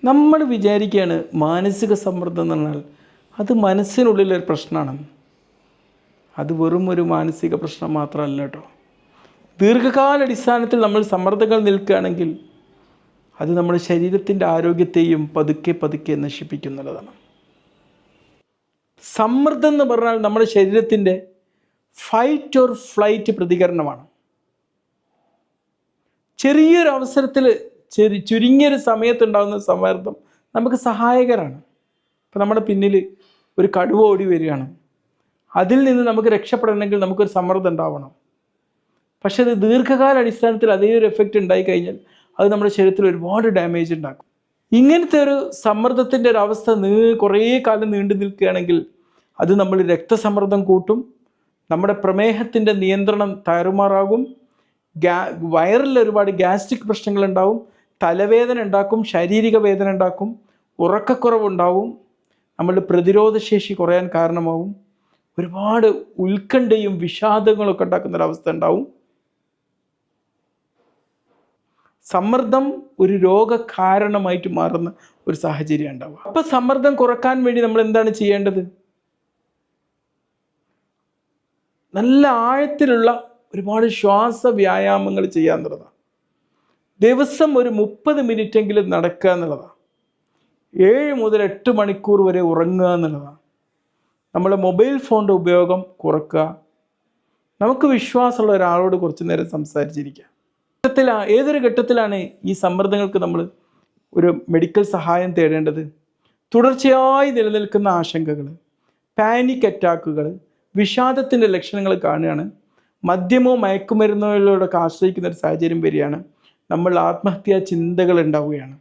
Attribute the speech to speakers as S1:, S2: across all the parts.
S1: നമ്മൾ വിചാരിക്കുകയാണ് മാനസിക സമ്മർദ്ദം എന്ന് പറഞ്ഞാൽ അത് മനസ്സിനുള്ളിലൊരു പ്രശ്നമാണ്. അത് വെറും ഒരു മാനസിക പ്രശ്നം മാത്രമല്ല കേട്ടോ. ദീർഘകാലാടിസ്ഥാനത്തിൽ നമ്മൾ സമ്മർദ്ദങ്ങൾ നിൽക്കുകയാണെങ്കിൽ അത് നമ്മുടെ ശരീരത്തിൻ്റെ ആരോഗ്യത്തെയും പതുക്കെ പതുക്കെ നശിപ്പിക്കുന്നുള്ളതാണ്. സമ്മർദ്ദം എന്ന് പറഞ്ഞാൽ നമ്മുടെ ശരീരത്തിൻ്റെ ഫൈറ്റ് ഓർ ഫ്ലൈറ്റ് പ്രതികരണമാണ്. ചെറിയൊരു അവസരത്തിൽ ചുരുങ്ങിയൊരു സമയത്തുണ്ടാകുന്ന സമ്മർദ്ദം നമുക്ക് സഹായകരമാണ്. ഇപ്പോൾ നമ്മുടെ പിന്നിൽ ഒരു കടുവ ഓടി വരികയാണ്, അതിൽ നിന്ന് നമുക്ക് രക്ഷപ്പെടണമെങ്കിൽ നമുക്കൊരു സമ്മർദ്ദം ഉണ്ടാവണം. പക്ഷേ അത് ദീർഘകാല അടിസ്ഥാനത്തിൽ അതേ ഒരു എഫക്റ്റ് ഉണ്ടായിക്കഴിഞ്ഞാൽ അത് നമ്മുടെ ശരീരത്തിൽ ഒരുപാട് ഡാമേജ് ഉണ്ടാക്കും. ഇങ്ങനത്തെ ഒരു സമ്മർദ്ദത്തിൻ്റെ ഒരു അവസ്ഥ കുറേ കാലം നീണ്ടു നിൽക്കുകയാണെങ്കിൽ അത് നമ്മൾ രക്തസമ്മർദ്ദം കൂട്ടും, നമ്മുടെ പ്രമേഹത്തിൻ്റെ നിയന്ത്രണം താറുമാറാകും, വയറിൽ ഒരുപാട് ഗ്യാസ്ട്രിക് പ്രശ്നങ്ങളുണ്ടാവും, തലവേദന ഉണ്ടാക്കും, ശാരീരിക വേദന ഉണ്ടാക്കും, ഉറക്കക്കുറവുണ്ടാവും, നമ്മളുടെ പ്രതിരോധശേഷി കുറയാൻ കാരണമാവും, ഒരുപാട് ഉത്കണ്ഠയും വിഷാദങ്ങളൊക്കെ ഉണ്ടാക്കുന്നൊരവസ്ഥ ഉണ്ടാവും. സമ്മർദ്ദം ഒരു രോഗകാരണമായിട്ട് മാറുന്ന ഒരു സാഹചര്യം ഉണ്ടാവുക. അപ്പോൾ സമ്മർദ്ദം കുറക്കാൻ വേണ്ടി നമ്മൾ എന്താണ് ചെയ്യേണ്ടത്? നല്ല ആഴത്തിലുള്ള ഒരുപാട് ശ്വാസ വ്യായാമങ്ങൾ ചെയ്യുക എന്നുള്ളതാണ്. ദിവസം ഒരു 30 മിനിറ്റെങ്കിലും നടക്കുക എന്നുള്ളതാണ്. 7 മുതൽ 8 മണിക്കൂർ വരെ ഉറങ്ങുക എന്നുള്ളതാണ്. നമ്മുടെ മൊബൈൽ ഫോണിൻ്റെ ഉപയോഗം കുറക്കുക. നമുക്ക് വിശ്വാസമുള്ള ഒരാളോട് കുറച്ച് നേരം സംസാരിച്ചിരിക്കുക. ഏതൊരു ഘട്ടത്തിലാണ് ഈ സമ്മർദ്ദങ്ങൾക്ക് നമ്മൾ ഒരു മെഡിക്കൽ സഹായം തേടേണ്ടത്? തുടർച്ചയായി നിലനിൽക്കുന്ന ആശങ്കകൾ, പാനിക് അറ്റാക്കുകൾ, വിഷാദത്തിൻ്റെ ലക്ഷണങ്ങൾ കാണുകയാണ്, മദ്യമോ മയക്കുമരുന്നുകളിലൂടെയൊക്കെ ആശ്രയിക്കുന്ന ഒരു സാഹചര്യം വരികയാണ്, നമ്മൾ ആത്മഹത്യാ ചിന്തകൾ ഉണ്ടാവുകയാണ്.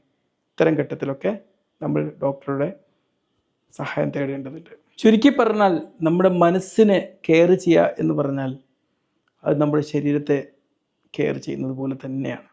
S1: ഇത്തരം ഘട്ടത്തിലൊക്കെ നമ്മൾ ഡോക്ടറുടെ സഹായം തേടേണ്ടതുണ്ട്. ചുരുക്കി പറഞ്ഞാൽ നമ്മുടെ മനസ്സിനെ കെയർ ചെയ്യുക എന്ന് പറഞ്ഞാൽ അത് നമ്മുടെ ശരീരത്തെ കെയർ ചെയ്യുന്നത് പോലെ തന്നെയാണ്.